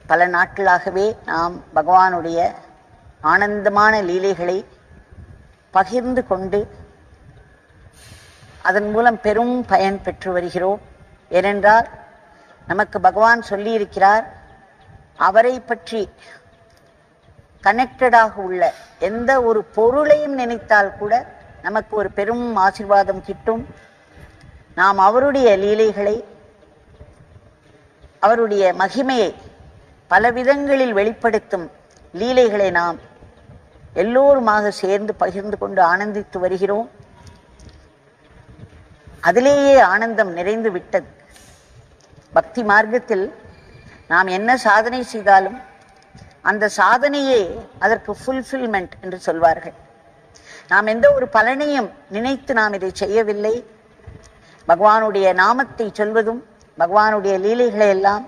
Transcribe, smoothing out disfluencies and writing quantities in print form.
பல நாட்களாகவே நாம் பகவானுடைய ஆனந்தமான லீலைகளை பகிர்ந்து கொண்டு அதன் மூலம் பெரும் பயன் பெற்று வருகிறோம். ஏனென்றால் நமக்கு பகவான் சொல்லியிருக்கிறார், அவரை பற்றி கனெக்டடாக உள்ள எந்த ஒரு பொருளையும் நினைத்தால் கூட நமக்கு ஒரு பெரும் ஆசீர்வாதம் கிட்டும். நாம் அவருடைய லீலைகளை, அவருடைய மகிமையை பல விதங்களில் வெளிப்படுத்தும் லீலைகளை நாம் எல்லோருமாக சேர்ந்து பகிர்ந்து கொண்டு ஆனந்தித்து வருகிறோம். அதிலேயே ஆனந்தம் நிறைந்து விட்டது. பக்தி மார்க்கத்தில் நாம் என்ன சாதனை செய்தாலும் அந்த சாதனையே அதற்கு ஃபுல்ஃபில்மெண்ட் என்று சொல்வார்கள். நாம் எந்த ஒரு பலனையும் நினைத்து நாம் இதை செய்யவில்லை. பகவானுடைய நாமத்தை சொல்வதும் பகவானுடைய லீலைகளை எல்லாம்